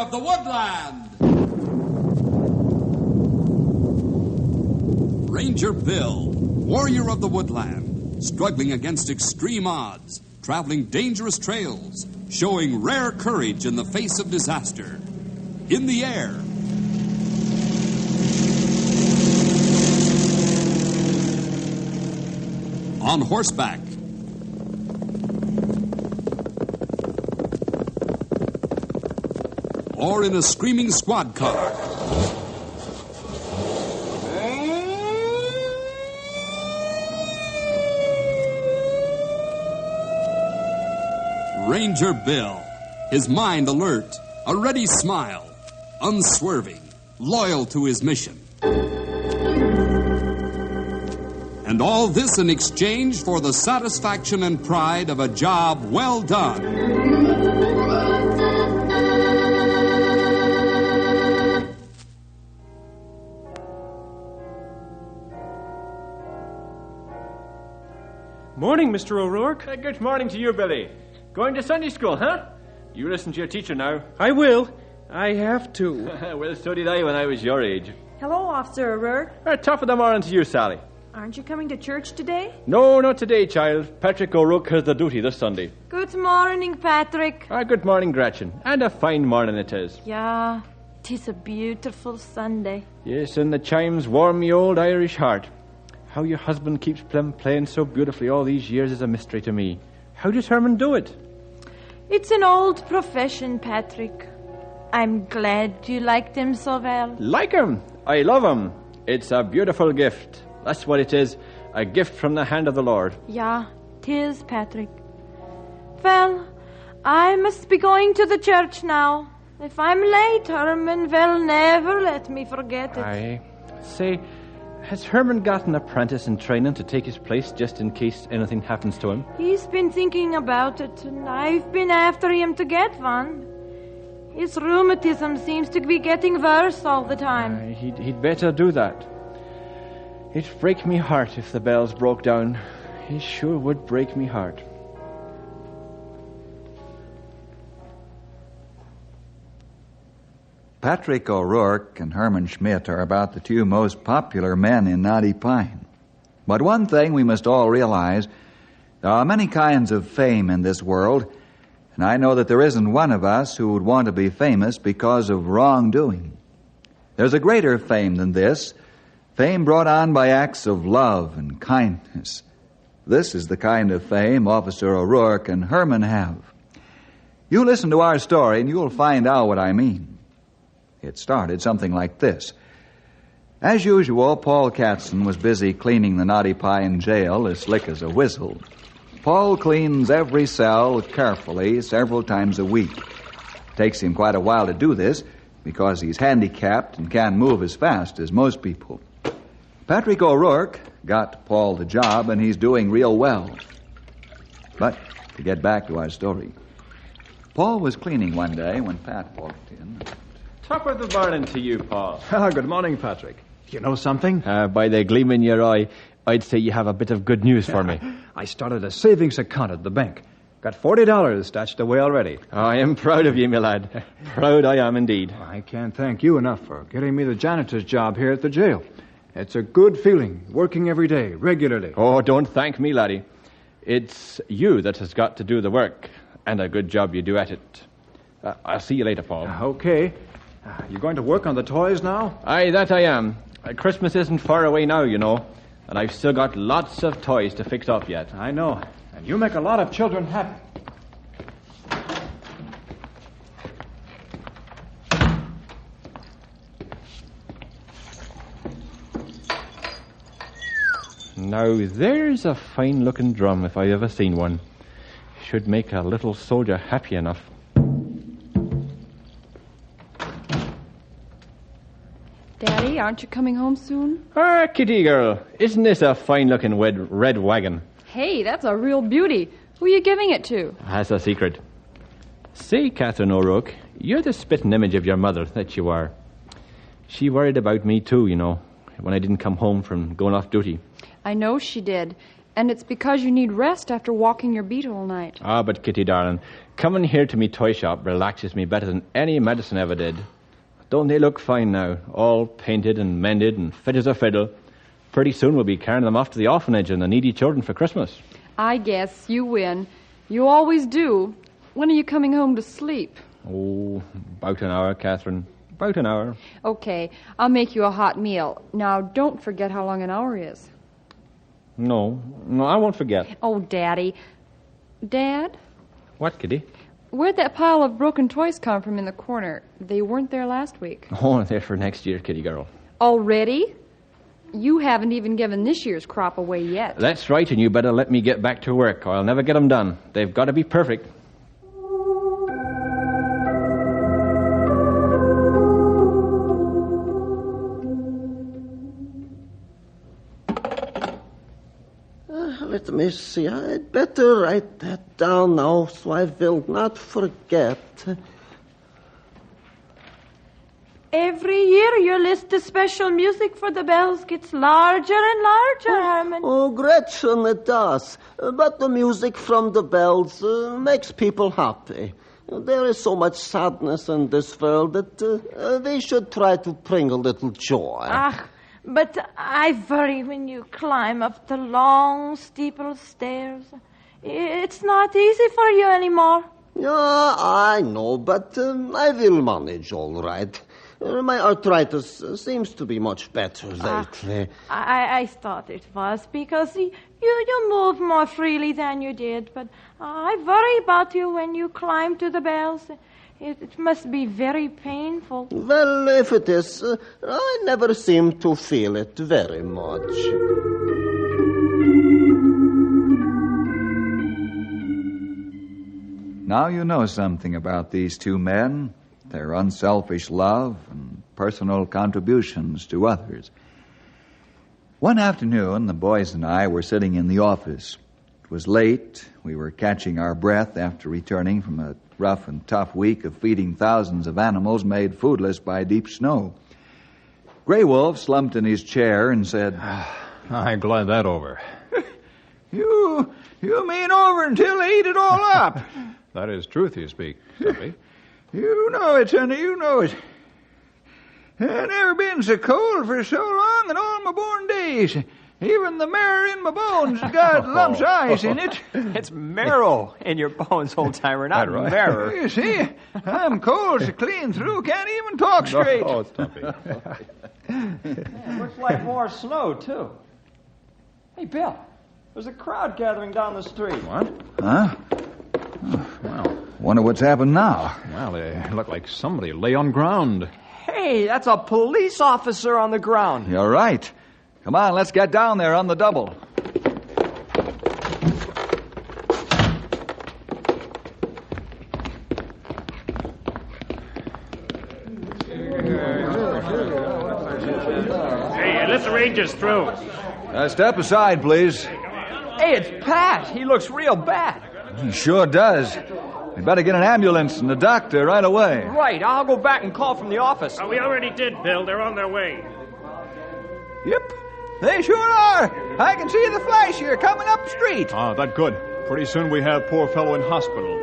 of the woodland. Ranger Bill, warrior of the woodland, struggling against extreme odds, traveling dangerous trails, showing rare courage in the face of disaster. In the air. On horseback. Or in a screaming squad car. Ranger Bill, his mind alert, a ready smile, unswerving, loyal to his mission. And all this in exchange for the satisfaction and pride of a job well done. Morning, Mr. O'Rourke. Good morning to you, Billy. Going to Sunday school, huh? You listen to your teacher now. I will. I have to. Well, so did I when I was your age. Hello, Officer O'Rourke. Top of the morning to you, Sally. Aren't you coming to church today? No, not today, child. Patrick O'Rourke has the duty this Sunday. Good morning, Patrick. Good morning, Gretchen. And a fine morning it is. Yeah, 'tis a beautiful Sunday. Yes, and the chimes warm me old Irish heart. How your husband keeps playing so beautifully all these years is a mystery to me. How does Herman do it? It's an old profession, Patrick. I'm glad you liked him so well. Like him? I love him. It's a beautiful gift. That's what it is. A gift from the hand of the Lord. Yeah, 'tis, Patrick. Well, I must be going to the church now. If I'm late, Herman will never let me forget it. I say, has Herman got an apprentice in training to take his place just in case anything happens to him? He's been thinking about it, and I've been after him to get one. His rheumatism seems to be getting worse all the time. He'd better do that. It'd break me heart if the bells broke down. It sure would break me heart. Patrick O'Rourke and Herman Schmidt are about the two most popular men in Knotty Pine. But one thing we must all realize, there are many kinds of fame in this world, and I know that there isn't one of us who would want to be famous because of wrongdoing. There's a greater fame than this, fame brought on by acts of love and kindness. This is the kind of fame Officer O'Rourke and Herman have. You listen to our story and you'll find out what I mean. It started something like this. As usual, Paul Katzen was busy cleaning the Knotty Pine jail as slick as a whistle. Paul cleans every cell carefully several times a week. It takes him quite a while to do this because he's handicapped and can't move as fast as most people. Patrick O'Rourke got Paul the job, and he's doing real well. But to get back to our story, Paul was cleaning one day when Pat walked in. Top of the morning to you, Paul. Good morning, Patrick. You know something? By the gleam in your eye, I'd say you have a bit of good news for me. I started a savings account at the bank. Got $40 stashed away already. I am proud of you, my lad. Proud I am indeed. I can't thank you enough for getting me the janitor's job here at the jail. It's a good feeling, working every day, regularly. Oh, don't thank me, laddie. It's you that has got to do the work, and a good job you do at it. I'll see you later, Paul. Okay. You going to work on the toys now? Aye, that I am. Christmas isn't far away now, you know, and I've still got lots of toys to fix up yet. I know. And you make a lot of children happy. Now, there's a fine-looking drum if I ever seen one. Should make a little soldier happy enough. Daddy, aren't you coming home soon? Kitty girl, isn't this a fine-looking red wagon? Hey, that's a real beauty. Who are you giving it to? That's a secret. Say, Catherine O'Rourke, you're the spitting image of your mother, that you are. She worried about me too, you know, when I didn't come home from going off duty. I know she did. And it's because you need rest after walking your beat all night. Ah, but Kitty, darling, coming here to me toy shop relaxes me better than any medicine ever did. Don't they look fine now? All painted and mended and fit as a fiddle. Pretty soon we'll be carrying them off to the orphanage and the needy children for Christmas. I guess you win. You always do. When are you coming home to sleep? Oh, about an hour, Catherine. About an hour. Okay, I'll make you a hot meal. Now, don't forget how long an hour is. No, I won't forget. Oh, Daddy. Dad? What, Kitty? Where'd that pile of broken toys come from in the corner? They weren't there last week. Oh, they're for next year, Kitty girl. Already? You haven't even given this year's crop away yet. That's right, and you better let me get back to work, or I'll never get them done. They've got to be perfect. Let me see. I'd better write that down now so I will not forget. Every year your list of special music for the bells gets larger and larger, Herman. Oh, Gretchen, it does. But the music from the bells makes people happy. There is so much sadness in this world that we should try to bring a little joy. But I worry when you climb up the long, steeple stairs. It's not easy for you anymore. Yeah, I know, but I will manage all right. My arthritis seems to be much better lately. I thought it was because you move more freely than you did, but I worry about you when you climb to the bells. It must be very painful. Well, if it is, I never seem to feel it very much. Now you know something about these two men, their unselfish love and personal contributions to others. One afternoon, the boys and I were sitting in the office. It was late. We were catching our breath after returning from a rough and tough week of feeding thousands of animals made foodless by deep snow. Grey Wolf slumped in his chair and said, I'm glad that over. You mean over until they eat it all up? That is truth you speak, Stumpy. You know it, sonny, you know it. I've never been so cold for so long in all my born days. Even the marrow in my bones has got lumps of ice in it. It's marrow in your bones, old-timer, not Right. marrow. You see, I'm cold so clean through, can't even talk straight. Oh, Stumpy. It looks like more snow, too. Hey, Bill, there's a crowd gathering down the street. What? Huh? Well, Wonder what's happened now. they look like somebody lay on ground. Hey, that's a police officer on the ground. You're right. Come on, let's get down there on the double. Hey, let's arrange this through. Step aside, please. Hey, it's Pat. He looks real bad. He sure does. We better get an ambulance and a doctor right away. Right, I'll go back and call from the office. We already did, Bill. They're on their way. Yep, they sure are. I can see the flash here coming up the street. Ah, that good. Pretty soon we have poor fellow in hospital.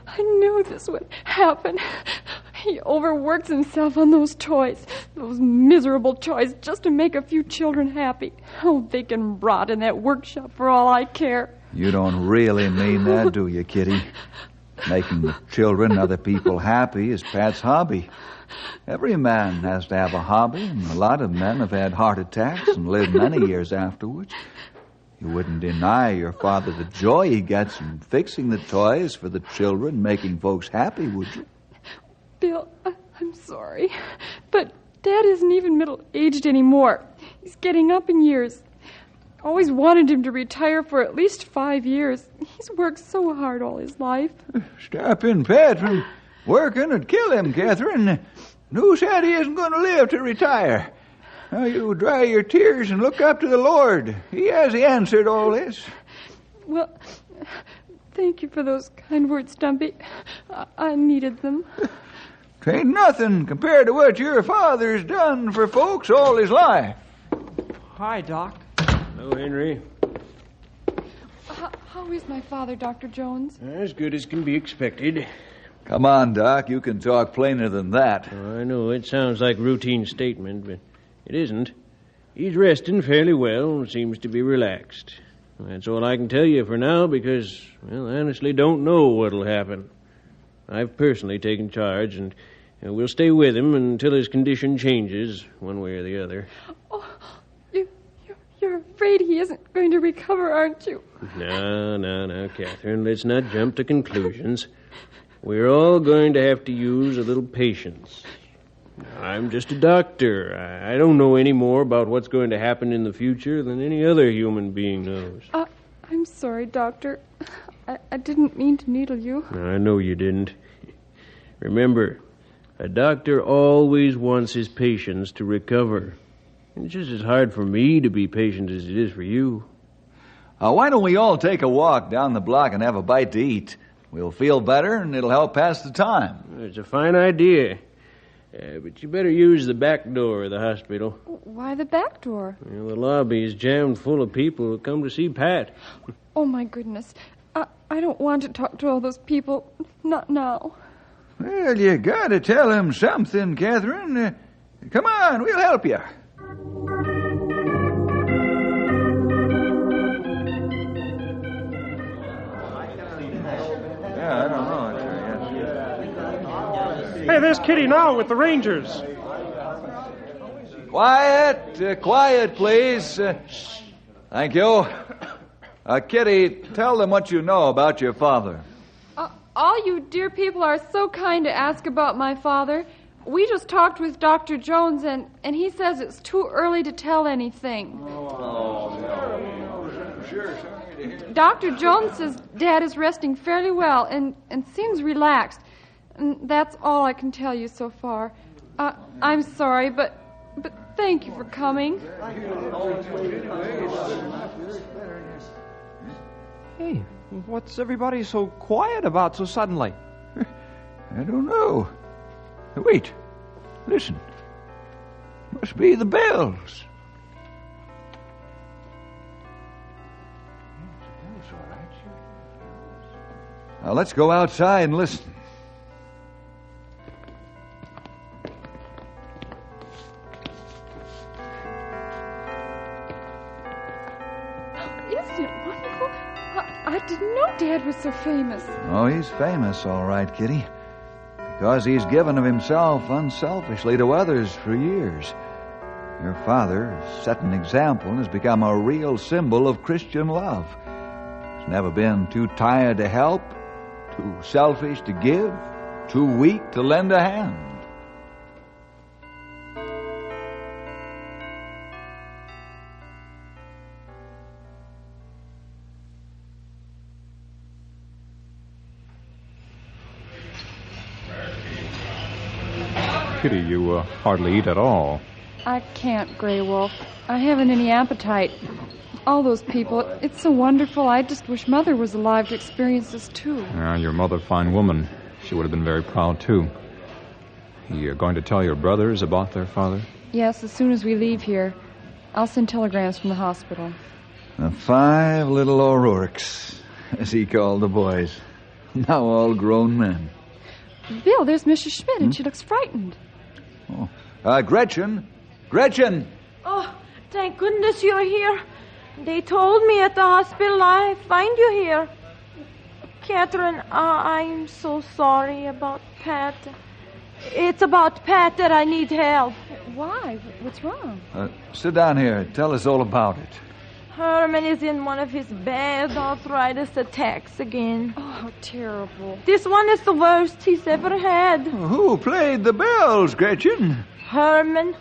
I knew this would happen. He overworks himself on those toys, those miserable toys, just to make a few children happy. Oh, they can rot in that workshop for all I care. You don't really mean that, do you, Kitty? Making the children and other people happy is Pat's hobby. Every man has to have a hobby, and a lot of men have had heart attacks and lived many years afterwards. You wouldn't deny your father the joy he gets from fixing the toys for the children, making folks happy, would you? Bill, I'm sorry, but Dad isn't even middle-aged anymore. He's getting up in years. Always wanted him to retire for at least 5 years. He's worked so hard all his life. Stopping Pat from working would kill him, Catherine. Who said he isn't going to live to retire? Now you dry your tears and look up to the Lord. He has answered all this. Well, Thank you for those kind words, Stumpy. I needed them. 'Tain't nothing compared to what your father's done for folks all his life. Hi, Doc. Hello, Henry. How is my father, Dr. Jones? As good as can be expected. Come on, Doc. You can talk plainer than that. Oh, I know it sounds like a routine statement, but it isn't. He's resting fairly well and seems to be relaxed. That's all I can tell you for now because, well, I honestly don't know what'll happen. I've personally taken charge, and we'll stay with him until his condition changes, one way or the other. Oh, you're afraid he isn't going to recover, aren't you? No, Catherine. Let's not jump to conclusions. We're all going to have to use a little patience. I'm just a doctor. I don't know any more about what's going to happen in the future than any other human being knows. I'm sorry, Doctor. I didn't mean to needle you. I know you didn't. Remember, a doctor always wants his patients to recover. It's just as hard for me to be patient as it is for you. Why don't we all take a walk down the block and have a bite to eat? We'll feel better, and it'll help pass the time. It's a fine idea. But you better use the back door of the hospital. Why the back door? Well, the lobby is jammed full of people who come to see Pat. Oh, my goodness. I don't want to talk to all those people. Not now. Well, you gotta tell him something, Catherine. Come on, we'll help you. Yeah, I don't know. Hey, there's Kitty now with the Rangers. Quiet, please. Thank you. Kitty, tell them what you know about your father. All you dear people are so kind to ask about my father. We just talked with Dr. Jones, and he says it's too early to tell anything. Sure. Dr. Jones says Dad is resting fairly well and seems relaxed. And that's all I can tell you so far. I'm sorry, but thank you for coming. Hey, what's everybody so quiet about so suddenly? I don't know. Wait. Listen. Must be the bells. Now let's go outside and listen. Isn't it wonderful? I didn't know Dad was so famous. Oh, he's famous, all right, Kitty. Because he's given of himself unselfishly to others for years. Your father has set an example and has become a real symbol of Christian love. He's never been too tired to help, too selfish to give, too weak to lend a hand. Kitty, you hardly eat at all. I can't, Grey Wolf. I haven't any appetite. All those people, it's so wonderful. I just wish Mother was alive to experience this, too. Your mother, fine woman. She would have been very proud, too. You going to tell your brothers about their father? Yes, as soon as we leave here. I'll send telegrams from the hospital. The 5 little O'Rourkes, as he called the boys. Now all grown men. Bill, there's Mrs. Schmidt, and she looks frightened. Oh, Gretchen! Oh, thank goodness you're here. They told me at the hospital I'd find you here. Catherine, I'm so sorry about Pat. It's about Pat that I need help. Why? What's wrong? Sit down here. Tell us all about it. Herman is in one of his bad arthritis attacks again. Oh, how terrible. This one is the worst he's ever had. Who played the bells, Gretchen? Herman.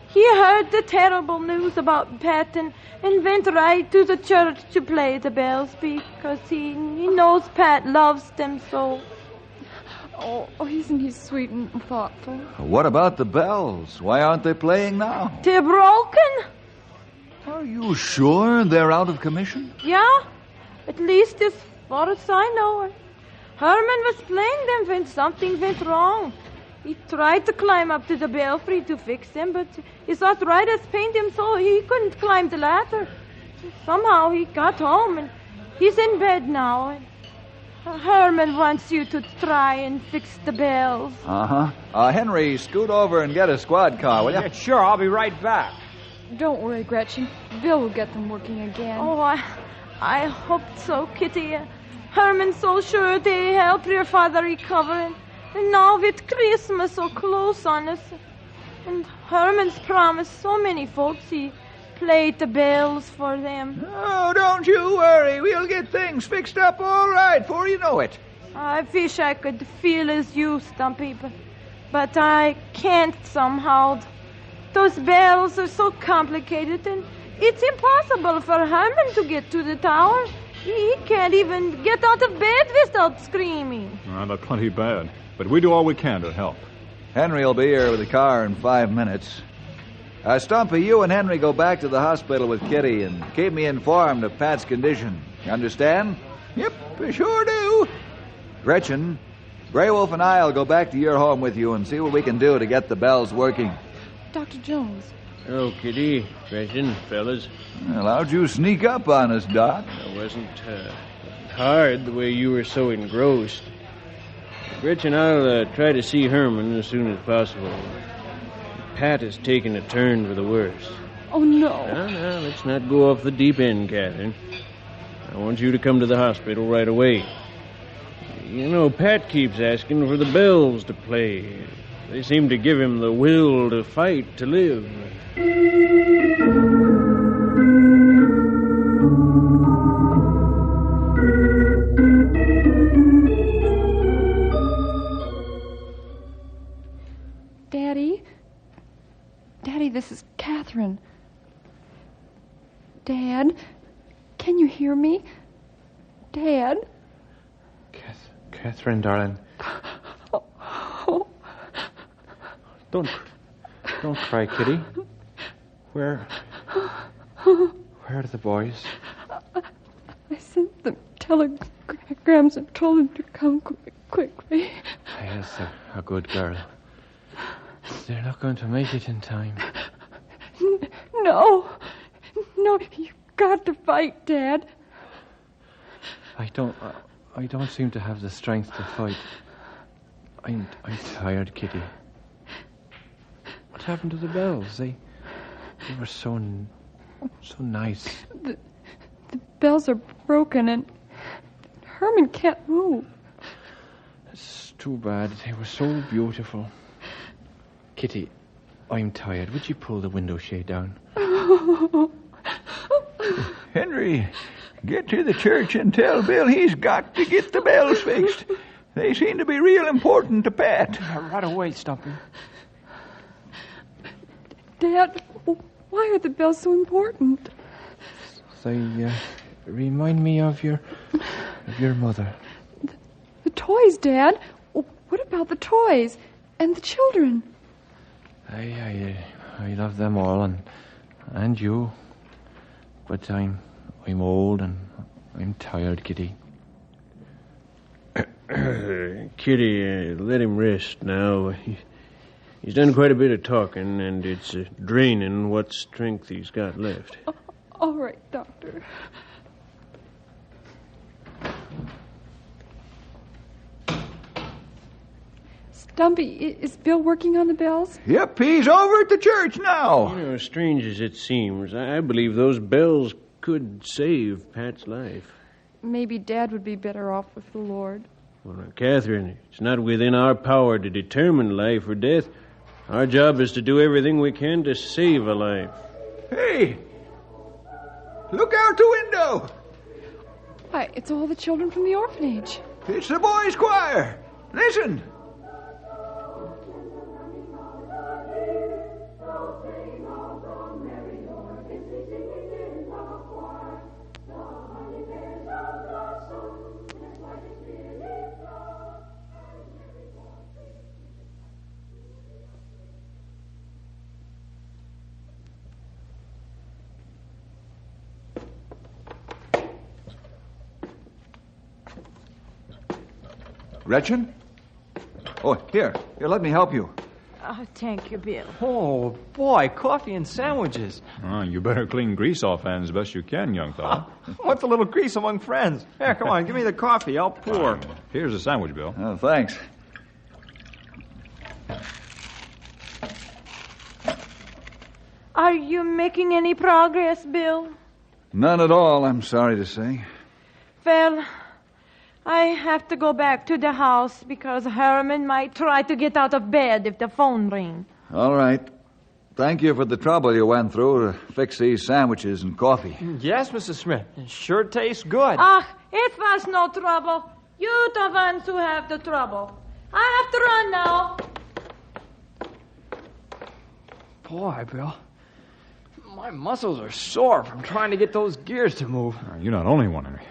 He heard the terrible news about Pat and went right to the church to play the bells because he knows Pat loves them so. Oh, isn't he sweet and thoughtful? What about the bells? Why aren't they playing now? They're broken. Are you sure they're out of commission? Yeah, at least this far as I know. Herman was playing them when something went wrong. He tried to climb up to the belfry to fix them, but his arthritis pained him so he couldn't climb the ladder. Somehow he got home, and he's in bed now. Herman wants you to try and fix the bells. Henry, scoot over and get a squad car, will you? Yeah, sure, I'll be right back. Don't worry, Gretchen. Bill will get them working again. Oh, I hope so, Kitty. Herman's so sure they help your father recover. And now with Christmas so close on us, and Herman's promised so many folks he played the bells for them. Oh, don't you worry. We'll get things fixed up all right before you know it. I wish I could feel as you, Stumpy, but I can't somehow. Those bells are so complicated, and it's impossible for Herman to get to the tower. He can't even get out of bed without screaming. That's plenty bad, but we do all we can to help. Henry will be here with the car in 5 minutes. Stumpy, you and Henry go back to the hospital with Kitty and keep me informed of Pat's condition. You understand? Yep, we sure do. Gretchen, Grey Wolf and I'll go back to your home with you and see what we can do to get the bells working. Dr. Jones. Oh, Kitty, Gretchen, fellas. Well, how'd you sneak up on us, Doc? It wasn't hard the way you were so engrossed. Gretchen, I'll try to see Herman as soon as possible. Pat has taken a turn for the worse. Oh, no. Now, let's not go off the deep end, Catherine. I want you to come to the hospital right away. You know, Pat keeps asking for the bells to play. They seem to give him the will to fight, to live. Daddy? Daddy, this is Catherine. Dad? Can you hear me? Dad? Catherine, darling. Oh. Don't cry, Kitty. Where are the boys? I sent them telegrams and told them to come quickly. Yes, a good girl. They're not going to make it in time. No, you've got to fight, Dad. I don't seem to have the strength to fight. I'm tired, Kitty. What happened to the bells? They were so nice. The bells are broken and Herman can't move. It's too bad. They were so beautiful. Kitty, I'm tired. Would you pull the window shade down? Henry, get to the church and tell Bill he's got to get the bells fixed. They seem to be real important to Pat. Right away, Stumpy. Dad, why are the bells so important? They remind me of your mother. The toys, Dad. What about the toys and the children? I love them all and you, but I'm old and I'm tired, Kitty. Kitty, let him rest now. He's done quite a bit of talking, and it's draining what strength he's got left. All right, Doctor. Stumpy, is Bill working on the bells? Yep, he's over at the church now. You know, strange as it seems, I believe those bells could save Pat's life. Maybe Dad would be better off with the Lord. Well, now, Catherine, it's not within our power to determine life or death. Our job is to do everything we can to save a life. Hey! Look out the window! Why, it's all the children from the orphanage. It's the boys' choir. Listen! Gretchen? Oh, here, let me help you. Oh, thank you, Bill. Oh, boy, coffee and sandwiches. Oh, you better clean grease off hands best you can, young fellow. What's a little grease among friends? Here, come on, give me the coffee. I'll pour. Here's a sandwich, Bill. Oh, thanks. Are you making any progress, Bill? None at all, I'm sorry to say. Well, I have to go back to the house because Herman might try to get out of bed if the phone rings. All right. Thank you for the trouble you went through to fix these sandwiches and coffee. Yes, Mrs. Smith. It sure tastes good. It was no trouble. You the ones who have the trouble. I have to run now. Boy, Bill. My muscles are sore from trying to get those gears to move. You're not only one, Henry.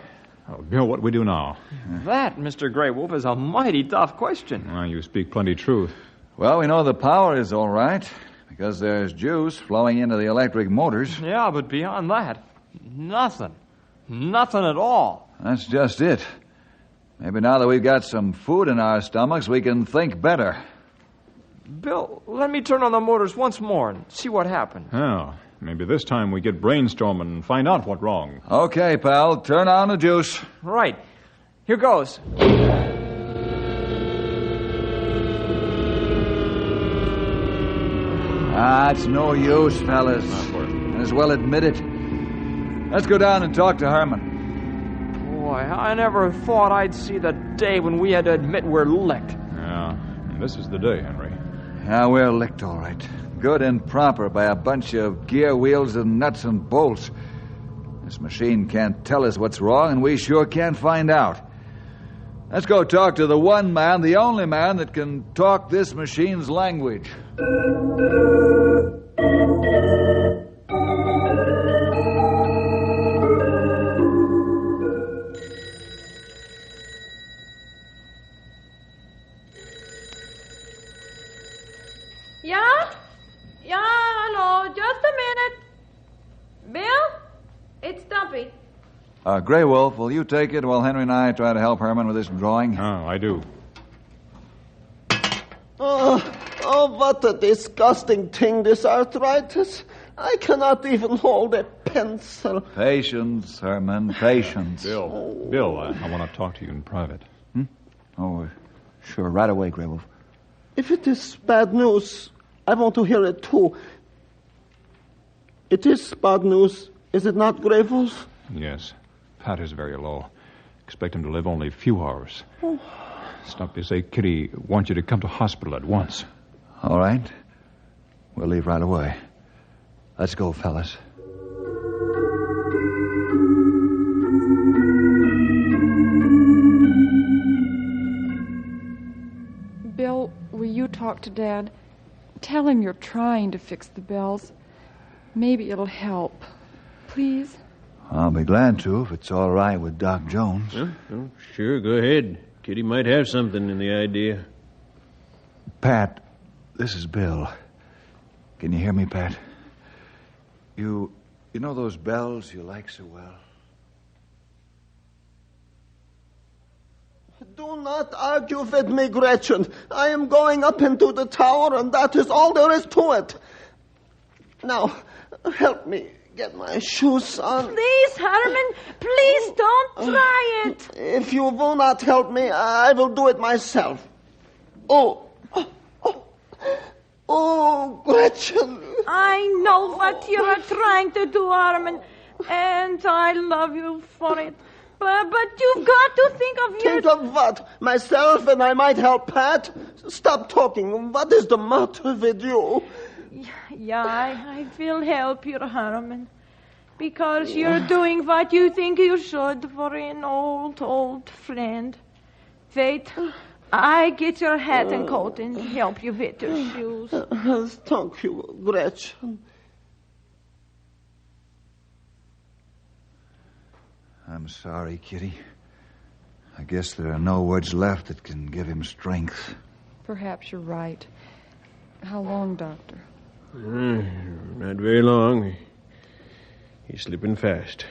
Oh, Bill, what do we do now? That, Mr. Grey Wolf, is a mighty tough question. You speak plenty truth. Well, we know the power is all right because there's juice flowing into the electric motors. Yeah, but beyond that, nothing. Nothing at all. That's just it. Maybe now that we've got some food in our stomachs, we can think better. Bill, let me turn on the motors once more and see what happens. Oh, maybe this time we get brainstorming and find out what's wrong. Okay, pal. Turn on the juice. Right. Here goes. It's no use, fellas. Might as well admit it. Let's go down and talk to Herman. Boy, I never thought I'd see the day when we had to admit we're licked. Yeah, and this is the day, Henry. Yeah, we're licked, all right. Good and proper by a bunch of gear wheels and nuts and bolts. This machine can't tell us what's wrong, and we sure can't find out. Let's go talk to the one man, the only man that can talk this machine's language. Yeah? Yeah, hello. Just a minute. Bill? It's Stumpy. Grey Wolf, will you take it while Henry and I try to help Herman with this drawing? Oh, I do. Oh, what a disgusting thing, this arthritis. I cannot even hold a pencil. Patience, Herman, patience. Bill, I want to talk to you in private. Oh, sure, right away, Grey Wolf. If it is bad news, I want to hear it too. It is bad news, is it not, Grey Wolf? Yes. Pat is very low. Expect him to live only a few hours. Oh. Stop, you say, Kitty wants you to come to hospital at once. All right. We'll leave right away. Let's go, fellas. Bill, will you talk to Dad? Tell him you're trying to fix the bells. Maybe it'll help. Please? I'll be glad to if it's all right with Doc Jones. Oh, sure, go ahead. Kitty might have something in the idea. Pat, this is Bill. Can you hear me, Pat? You know those bells you like so well? Do not argue with me, Gretchen. I am going up into the tower, and that is all there is to it. Now, help me get my shoes on. Please, Herman, please don't try it. If you will not help me, I will do it myself. Oh, Gretchen. I know what you are trying to do, Herman, and I love you for it. But you've got to think of your... Think of what? Myself, and I might help Pat? Stop talking. What is the matter with you? Yeah, I will help you, Herman. Because you're doing what you think you should for an old friend. Wait, I get your hat and coat and help you with your shoes. Thank you, Gretchen. I'm sorry, Kitty. I guess there are no words left that can give him strength. Perhaps you're right. How long, Doctor? Not very long. He's sleeping fast.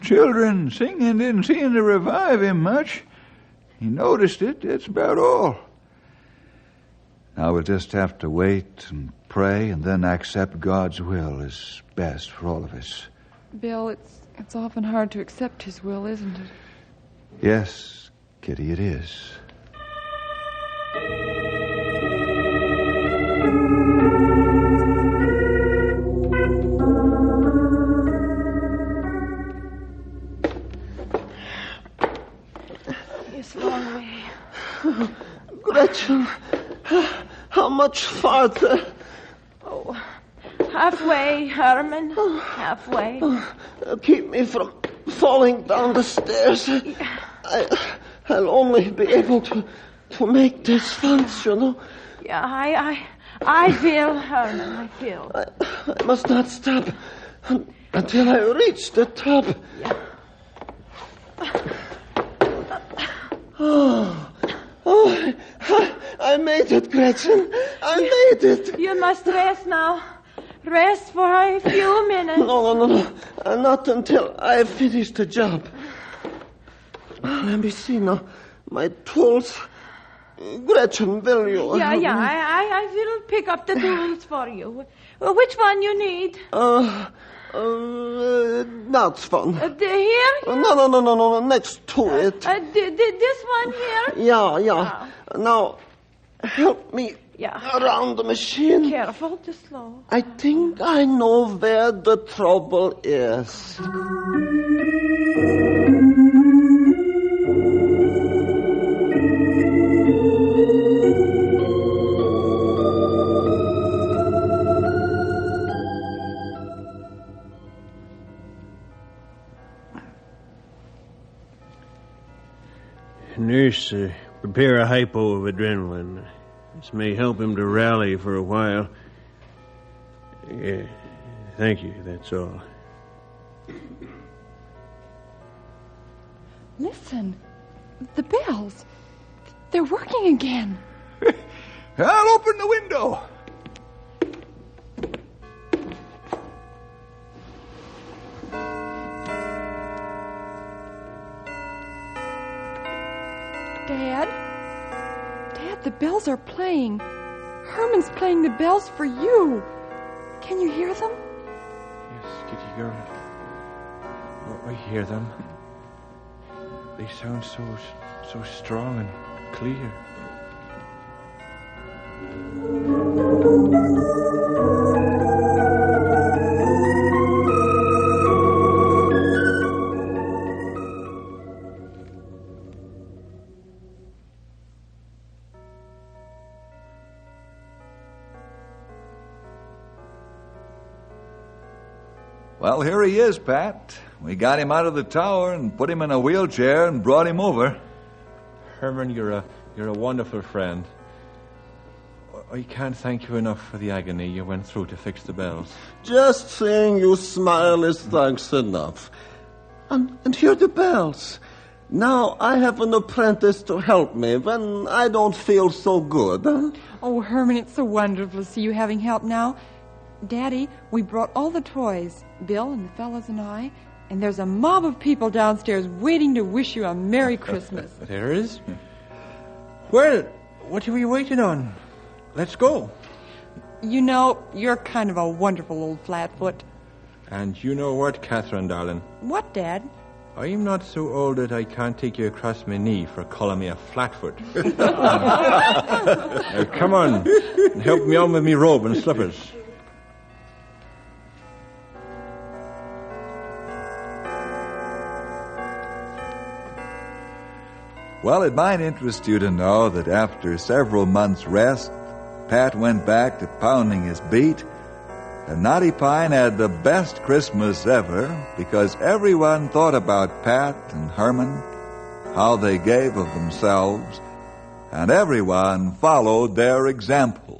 Children singing didn't seem to revive him much. He noticed it, that's about all. Now we'll just have to wait and pray and then accept God's will as best for all of us. Bill, it's often hard to accept his will, isn't it? Yes, Kitty, it is. It's a long way. Gretchen, how much farther? Oh, halfway, Herman. Halfway. Keep me from falling down the stairs. I'll only be able to make this once, you know. Yeah, I feel, Herman, I feel. I must not stop until I reach the top. Yeah. Oh, I made it, Gretchen. I made it. You must rest now. Rest for a few minutes. No. Not until I finish the job. Let me see now. My tools. Gretchen, will you? Yeah, I will pick up the tools for you. Which one you need? That's one. Here? No, next to it. This one here? Yeah. Now, help me around the machine. Careful, just slow. I think I know where the trouble is. Nurse, prepare a hypo of adrenaline. This may help him to rally for a while. Yeah, thank you, that's all. Listen, the bells. They're working again. I'll open the window. Dad, the bells are playing. Herman's playing the bells for you. Can you hear them? Yes, Kitty girl. Oh, I hear them. They sound so strong and clear. Well, here he is, Pat. We got him out of the tower and put him in a wheelchair and brought him over. Herman, you're a wonderful friend. I can't thank you enough for the agony you went through to fix the bells. Just seeing you smile is thanks enough. And hear the bells. Now I have an apprentice to help me when I don't feel so good. Huh? Oh, Herman, it's so wonderful to see you having help now. Daddy, we brought all the toys, Bill and the fellas and I, and there's a mob of people downstairs waiting to wish you a Merry Christmas. There is? Well, what are we waiting on? Let's go. You know, you're kind of a wonderful old flatfoot. And you know what, Catherine, darling? What, Dad? I'm not so old that I can't take you across my knee for calling me a flatfoot. Come on, and help me on with me robe and slippers. Well, it might interest you to know that after several months' rest, Pat went back to pounding his beat, and Knotty Pine had the best Christmas ever because everyone thought about Pat and Herman, how they gave of themselves, and everyone followed their example.